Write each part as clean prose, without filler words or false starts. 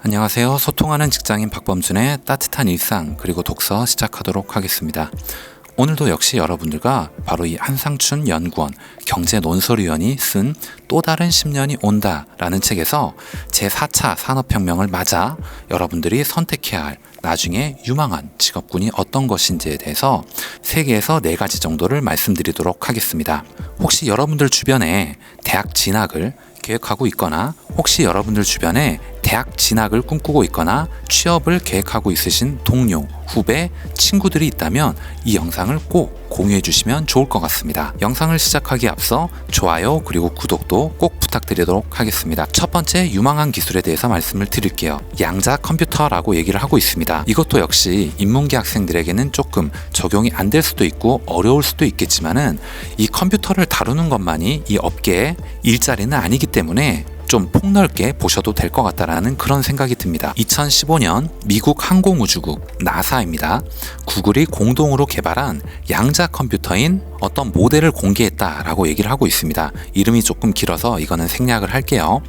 안녕하세요. 소통하는 직장인 박범준의 따뜻한 일상 그리고 독서 시작하도록 하겠습니다. 오늘도 역시 여러분들과 바로 이 한상춘 연구원 경제논설위원이 쓴 또 다른 10년이 온다 라는 책에서 제4차 산업혁명을 맞아 여러분들이 선택해야 할 나중에 유망한 직업군이 어떤 것인지에 대해서 3개에서 4가지 정도를 말씀드리도록 하겠습니다. 혹시 여러분들 주변에 대학 진학을 계획하고 있거나 혹시 여러분들 주변에 대학 진학을 꿈꾸고 있거나 취업을 계획하고 있으신 동료, 후배, 친구들이 있다면 이 영상을 꼭 공유해 주시면 좋을 것 같습니다. 영상을 시작하기에 앞서 좋아요 그리고 구독도 꼭 부탁드리도록 하겠습니다. 첫 번째 유망한 기술에 대해서 말씀을 드릴게요. 양자 컴퓨터라고 얘기를 하고 있습니다. 이것도 역시 인문계 학생들에게는 조금 적용이 안 될 수도 있고 어려울 수도 있겠지만은 이 컴퓨터를 다루는 것만이 이 업계의 일자리는 아니기 때문에 좀 폭넓게 보셔도 될 것 같다라는 그런 생각이 듭니다. 2015년 미국 항공우주국 나사입니다. 구글이 공동으로 개발한 양자 컴퓨터인 어떤 모델을 공개했다라고 얘기를 하고 있습니다. 이름이 조금 길어서 이거는 생략을 할게요.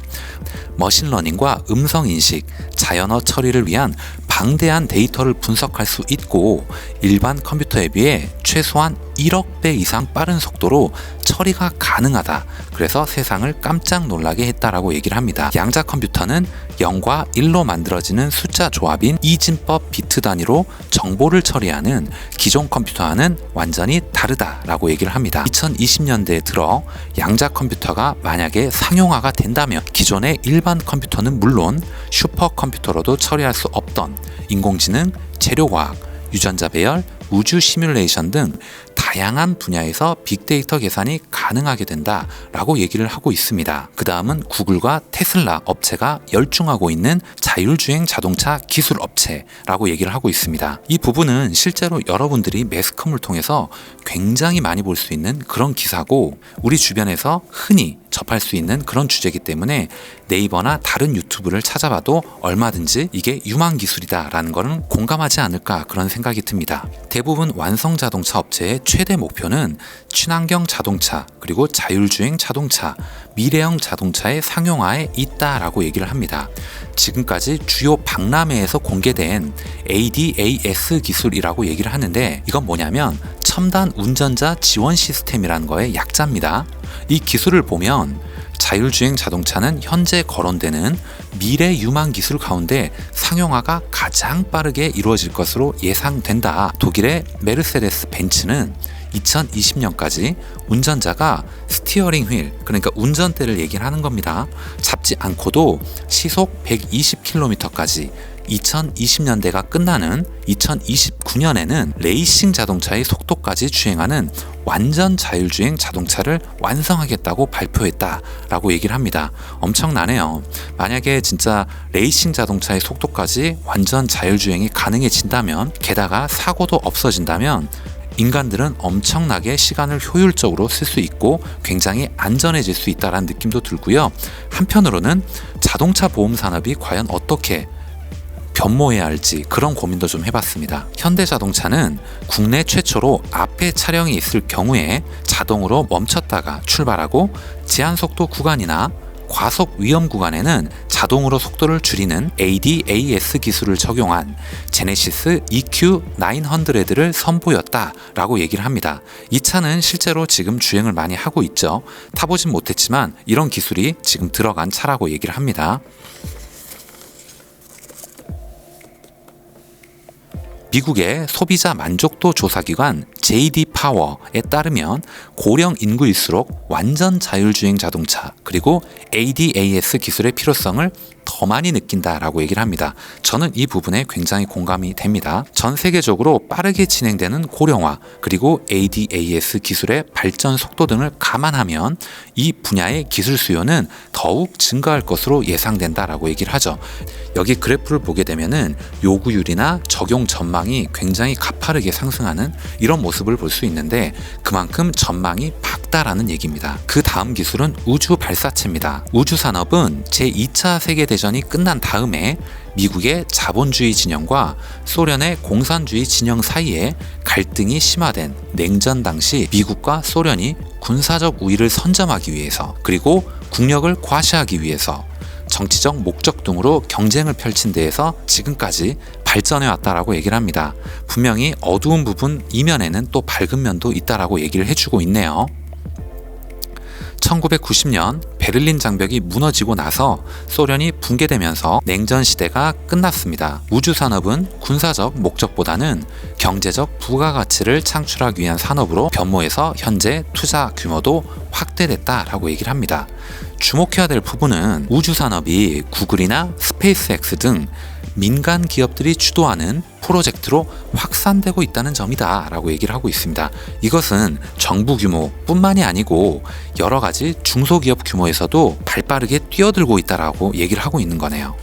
머신러닝과 음성인식, 자연어 처리를 위한 방대한 데이터를 분석할 수 있고 일반 컴퓨터에 비해 최소한 1억 배 이상 빠른 속도로 처리가 가능하다. 그래서 세상을 깜짝 놀라게 했다라고 얘기를 합니다. 양자 컴퓨터는 0과 1로 만들어지는 숫자 조합인 이진법 비트 단위로 정보를 처리하는 기존 컴퓨터와는 완전히 다르다라고 얘기를 합니다. 2020년대에 들어 양자 컴퓨터가 만약에 상용화가 된다면 기존의 일반 컴퓨터는 물론 슈퍼컴퓨터로도 처리할 수 없던 인공지능, 재료과학, 유전자 배열, 우주 시뮬레이션 등 다양한 분야에서 빅데이터 계산이 가능하게 된다라고 얘기를 하고 있습니다. 그 다음은 구글과 테슬라 업체가 열중하고 있는 자율주행 자동차 기술 업체라고 얘기를 하고 있습니다. 이 부분은 실제로 여러분들이 매스컴을 통해서 굉장히 많이 볼 수 있는 그런 기사고 우리 주변에서 흔히 접할 수 있는 그런 주제이기 때문에 네이버나 다른 유튜브를 찾아봐도 얼마든지 이게 유망 기술이다라는 거는 공감하지 않을까 그런 생각이 듭니다. 대부분 완성 자동차 업체의 최대 목표는 친환경 자동차 그리고 자율주행 자동차, 미래형 자동차의 상용화에 있다라고 얘기를 합니다. 지금까지 주요 박람회에서 공개된 ADAS 기술이라고 얘기를 하는데 이건 뭐냐면 첨단 운전자 지원 시스템이라는 거의 약자입니다. 이 기술을 보면 자율주행 자동차는 현재 거론되는 미래 유망 기술 가운데 상용화가 가장 빠르게 이루어질 것으로 예상된다. 독일의 메르세데스 벤츠는 2020년까지 운전자가 스티어링 휠, 그러니까 운전대를 얘기를 하는 겁니다. 잡지 않고도 시속 120km까지 2020년대가 끝나는 2029년에는 레이싱 자동차의 속도까지 주행하는 완전 자율주행 자동차를 완성하겠다고 발표했다라고 얘기를 합니다. 엄청나네요. 만약에 진짜 레이싱 자동차의 속도까지 완전 자율주행이 가능해진다면 게다가 사고도 없어진다면 인간들은 엄청나게 시간을 효율적으로 쓸 수 있고 굉장히 안전해질 수 있다는 느낌도 들고요. 한편으로는 자동차 보험 산업이 과연 어떻게 변모해야 할지 그런 고민도 좀 해봤습니다. 현대자동차는 국내 최초로 앞에 차량이 있을 경우에 자동으로 멈췄다가 출발하고 제한속도 구간이나 과속 위험 구간에는 자동으로 속도를 줄이는 ADAS 기술을 적용한 제네시스 EQ900를 선보였다라고 얘기를 합니다. 이 차는 실제로 지금 주행을 많이 하고 있죠. 타보진 못했지만 이런 기술이 지금 들어간 차라고 얘기를 합니다. 미국의 소비자 만족도 조사기관 JD 파워에 따르면 고령 인구일수록 완전 자율주행 자동차 그리고 ADAS 기술의 필요성을 더 많이 느낀다라고 얘기를 합니다. 저는 이 부분에 굉장히 공감이 됩니다. 전 세계적으로 빠르게 진행되는 고령화 그리고 ADAS 기술의 발전 속도 등을 감안하면 이 분야의 기술 수요는 더욱 증가할 것으로 예상된다라고 얘기를 하죠. 여기 그래프를 보게 되면은 요구율이나 적용 전망이 굉장히 가파르게 상승하는 이런 모습을 볼 수 있는데 그만큼 전망이 밝다라는 얘기입니다. 그 다음 기술은 우주 발사체입니다. 우주 산업은 제2차 세계대전이 끝난 다음에 미국의 자본주의 진영과 소련의 공산주의 진영 사이에 갈등이 심화된 냉전 당시 미국과 소련이 군사적 우위를 선점하기 위해서 그리고 국력을 과시하기 위해서 정치적 목적 등으로 경쟁을 펼친 데에서 지금까지 발전해 왔다라고 얘기를 합니다. 분명히 어두운 부분 이면에는 또 밝은 면도 있다라고 얘기를 해주고 있네요. 1990년 베를린 장벽이 무너지고 나서 소련이 붕괴되면서 냉전 시대가 끝났습니다. 우주 산업은 군사적 목적보다는 경제적 부가가치를 창출하기 위한 산업으로 변모해서 현재 투자 규모도 확대됐다라고 얘기를 합니다. 주목해야 될 부분은 우주 산업이 구글이나 스페이스X 등 민간 기업들이 주도하는 프로젝트로 확산되고 있다는 점이다 라고 얘기를 하고 있습니다. 이것은 정부 규모뿐만이 아니고 여러 가지 중소기업 규모에서도 발빠르게 뛰어들고 있다라고 얘기를 하고 있는 거네요.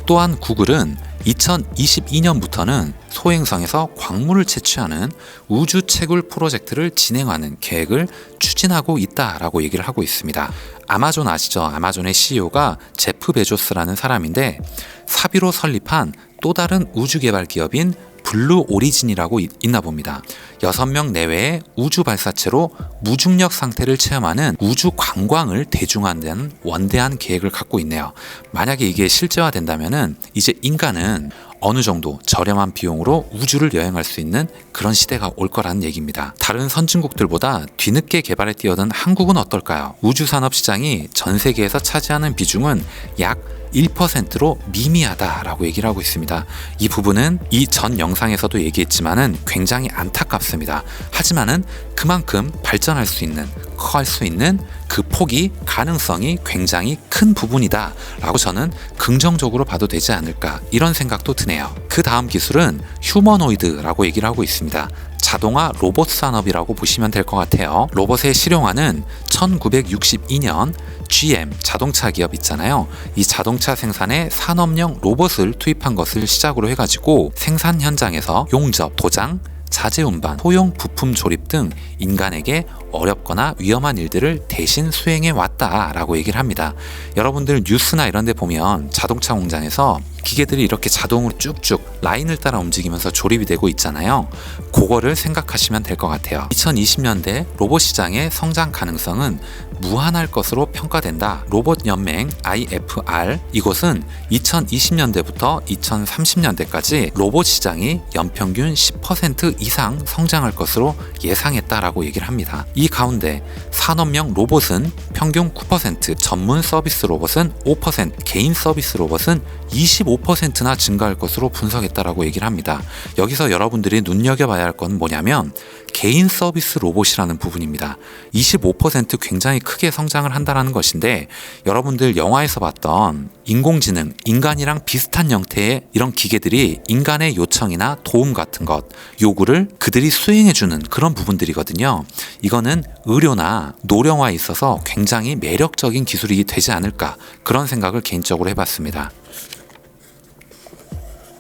또한 구글은 2022년부터는 소행성에서 광물을 채취하는 우주 채굴 프로젝트를 진행하는 계획을 추진하고 있다라고 얘기를 하고 있습니다. 아마존 아시죠? 아마존의 CEO가 제프 베조스라는 사람인데 사비로 설립한 또 다른 우주 개발 기업인 블루 오리진이라고 있나 봅니다. 6명 내외의 우주 발사체로 무중력 상태를 체험하는 우주 관광을 대중화하는 원대한 계획을 갖고 있네요. 만약에 이게 실제화된다면은 이제 인간은 어느 정도 저렴한 비용으로 우주를 여행할 수 있는 그런 시대가 올 거라는 얘기입니다. 다른 선진국들보다 뒤늦게 개발에 뛰어든 한국은 어떨까요? 우주 산업 시장이 전 세계에서 차지하는 비중은 약 1%로 미미하다라고 얘기를 하고 있습니다. 이 부분은 이 전 영상에서도 얘기했지만은 굉장히 안타깝습니다. 하지만은 그만큼 발전할 수 있는, 커갈 수 있는 그 폭이 가능성이 굉장히 큰 부분이다 라고 저는 긍정적으로 봐도 되지 않을까 이런 생각도 드네요. 그 다음 기술은 휴머노이드라고 얘기를 하고 있습니다. 자동화 로봇 산업이라고 보시면 될 것 같아요. 로봇의 실용화는 1962년 GM 자동차 기업 있잖아요. 이 자동차 생산에 산업용 로봇을 투입한 것을 시작으로 해가지고 생산 현장에서 용접, 도장, 자재 운반, 소형 부품 조립 등 인간에게 어렵거나 위험한 일들을 대신 수행해 왔다라고 얘기를 합니다. 여러분들 뉴스나 이런 데 보면 자동차 공장에서 기계들이 이렇게 자동으로 쭉쭉 라인을 따라 움직이면서 조립이 되고 있잖아요. 그거를 생각하시면 될 것 같아요. 2020년대 로봇 시장의 성장 가능성은 무한할 것으로 평가된다. 로봇 연맹 IFR 이곳은 2020년대부터 2030년대까지 로봇 시장이 연평균 10% 이상 성장할 것으로 예상했다라고 얘기를 합니다. 이 가운데 산업용 로봇은 평균 9%, 전문 서비스 로봇은 5%, 개인 서비스 로봇은 25%나 증가할 것으로 분석했다라고 얘기를 합니다. 여기서 여러분들이 눈여겨봐야 할 건 뭐냐면 개인 서비스 로봇이라는 부분입니다. 25% 굉장히 크게 성장을 한다는 것인데 여러분들 영화에서 봤던 인공지능, 인간이랑 비슷한 형태의 이런 기계들이 인간의 요청이나 도움 같은 것, 요구를 그들이 수행해주는 그런 부분들이거든요. 이거는 의료나 노령화에 있어서 굉장히 매력적인 기술이 되지 않을까 그런 생각을 개인적으로 해봤습니다.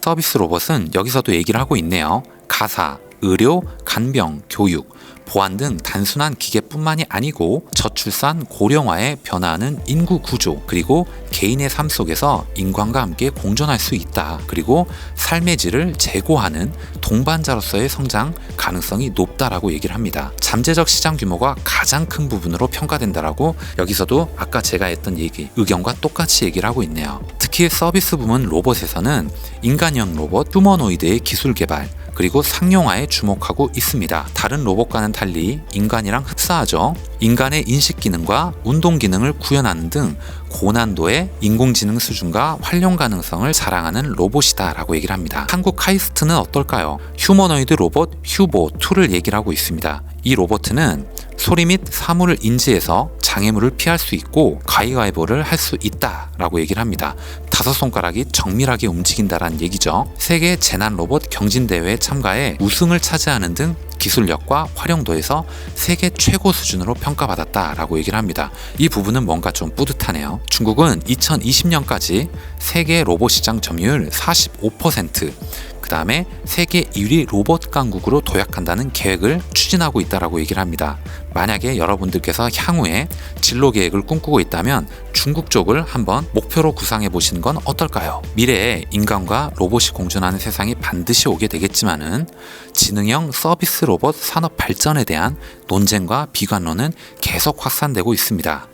서비스 로봇은 여기서도 얘기를 하고 있네요. 가사, 의료, 간병, 교육, 보안 등 단순한 기계뿐만이 아니고 저출산, 고령화에 변화하는 인구 구조, 그리고 개인의 삶 속에서 인간과 함께 공존할 수 있다. 그리고 삶의 질을 제고하는 동반자로서의 성장 가능성이 높다라고 얘기를 합니다. 잠재적 시장 규모가 가장 큰 부분으로 평가된다라고 여기서도 아까 제가 했던 얘기, 의견과 똑같이 얘기를 하고 있네요. 특히 서비스 부문 로봇에서는 인간형 로봇, 휴머노이드의 기술 개발, 그리고 상용화에 주목하고 있습니다. 다른 로봇과는 달리 인간이랑 흡사하죠. 인간의 인식 기능과 운동 기능을 구현하는 등 고난도의 인공지능 수준과 활용 가능성을 자랑하는 로봇이다 라고 얘기를 합니다. 한국 카이스트는 어떨까요? 휴머노이드 로봇 휴보2를 얘기를 하고 있습니다. 이 로봇은 소리 및 사물을 인지해서 장애물을 피할 수 있고 가위바위보를 할 수 있다 라고 얘기를 합니다. 5손가락이 정밀하게 움직인다라는 얘기죠. 세계 재난 로봇 경진대회에 참가해 우승을 차지하는 등 기술력과 활용도에서 세계 최고 수준으로 평가받았다라고 얘기를 합니다. 이 부분은 뭔가 좀 뿌듯하네요. 중국은 2020년까지 세계 로봇 시장 점유율 45%, 그 다음에 세계 1위 로봇 강국으로 도약한다는 계획을 추진하고 있다라고 얘기를 합니다. 만약에 여러분들께서 향후에 진로 계획을 꿈꾸고 있다면 중국 쪽을 한번 목표로 구상해 보시는 건 어떨까요? 미래에 인간과 로봇이 공존하는 세상이 반드시 오게 되겠지만은 지능형 서비스 로봇 산업 발전에 대한 논쟁과 비관론은 계속 확산되고 있습니다.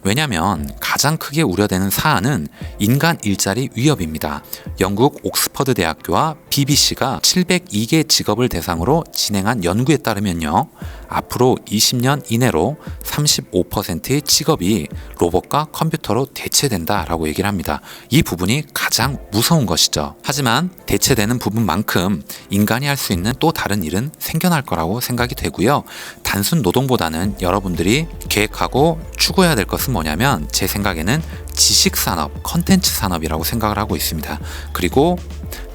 왜냐하면 가장 크게 우려되는 사안은 인간 일자리 위협입니다. 영국 옥스퍼드 대학교와 BBC가 702개 직업을 대상으로 진행한 연구에 따르면요, 앞으로 20년 이내로 35%의 직업이 로봇과 컴퓨터로 대체된다라고 얘기를 합니다. 이 부분이 가장 무서운 것이죠. 하지만 대체되는 부분만큼 인간이 할 수 있는 또 다른 일은 생겨날 거라고 생각이 되고요. 단순 노동보다는 여러분들이 계획하고 추구해야 될 것은 뭐냐면, 제 생각에는 지식산업, 컨텐츠 산업이라고 생각을 하고 있습니다. 그리고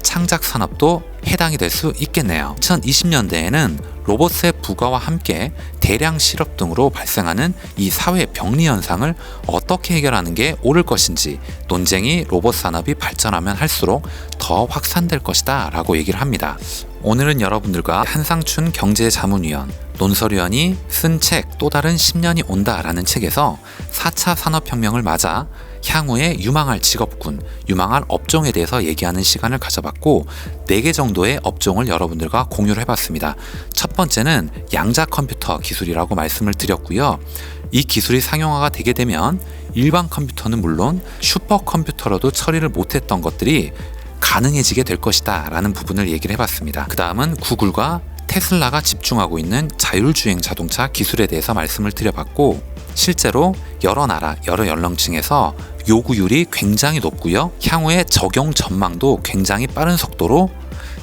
창작 산업도 해당이 될 수 있겠네요. 2020년대에는 로봇의 부가와 함께 대량 실업 등으로 발생하는 이 사회 병리 현상을 어떻게 해결하는 게 옳을 것인지 논쟁이 로봇 산업이 발전하면 할수록 더 확산될 것이다 라고 얘기를 합니다. 오늘은 여러분들과 한상춘 경제자문위원, 논설위원이 쓴 책 또 다른 10년이 온다라는 책에서 4차 산업혁명을 맞아 향후에 유망할 직업군, 유망할 업종에 대해서 얘기하는 시간을 가져봤고, 4개 정도의 업종을 여러분들과 공유를 해봤습니다. 첫 번째는 양자 컴퓨터 기술이라고 말씀을 드렸고요. 이 기술이 상용화가 되게 되면 일반 컴퓨터는 물론 슈퍼컴퓨터로도 처리를 못했던 것들이 가능해지게 될 것이다 라는 부분을 얘기를 해봤습니다. 그 다음은 구글과 테슬라가 집중하고 있는 자율주행 자동차 기술에 대해서 말씀을 드려봤고, 실제로 여러 나라, 여러 연령층에서 요구율이 굉장히 높고요. 향후에 적용 전망도 굉장히 빠른 속도로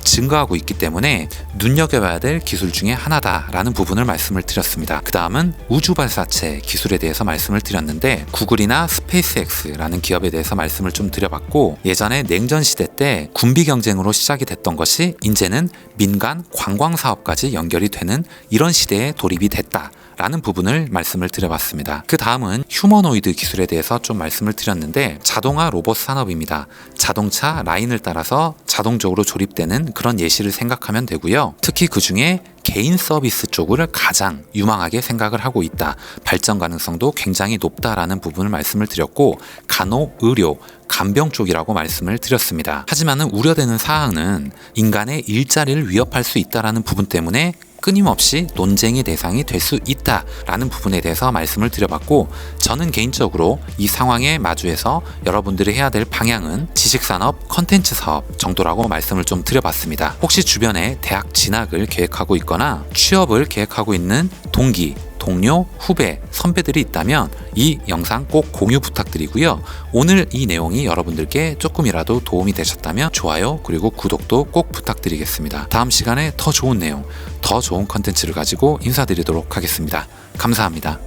증가하고 있기 때문에 눈여겨봐야 될 기술 중에 하나다라는 부분을 말씀을 드렸습니다. 그 다음은 우주발사체 기술에 대해서 말씀을 드렸는데, 구글이나 스페이스X라는 기업에 대해서 말씀을 좀 드려봤고, 예전에 냉전 시대 때 군비 경쟁으로 시작이 됐던 것이 이제는 민간 관광 사업까지 연결이 되는 이런 시대에 돌입이 됐다 라는 부분을 말씀을 드려봤습니다. 그 다음은 휴머노이드 기술에 대해서 좀 말씀을 드렸는데, 자동화 로봇 산업입니다. 자동차 라인을 따라서 자동적으로 조립되는 그런 예시를 생각하면 되고요. 특히 그 중에 개인 서비스 쪽을 가장 유망하게 생각을 하고 있다. 발전 가능성도 굉장히 높다라는 부분을 말씀을 드렸고, 간호, 의료, 간병 쪽이라고 말씀을 드렸습니다. 하지만은 우려되는 사항은 인간의 일자리를 위협할 수 있다라는 부분 때문에 끊임없이 논쟁의 대상이 될 수 있다라는 부분에 대해서 말씀을 드려봤고, 저는 개인적으로 이 상황에 마주해서 여러분들이 해야 될 방향은 지식산업, 컨텐츠 사업 정도라고 말씀을 좀 드려봤습니다. 혹시 주변에 대학 진학을 계획하고 있거나 취업을 계획하고 있는 동기, 동료, 후배, 선배들이 있다면 이 영상 꼭 공유 부탁드리고요. 오늘 이 내용이 여러분들께 조금이라도 도움이 되셨다면 좋아요, 그리고 구독도 꼭 부탁드리겠습니다. 다음 시간에 더 좋은 내용, 더 좋은 컨텐츠를 가지고 인사드리도록 하겠습니다. 감사합니다.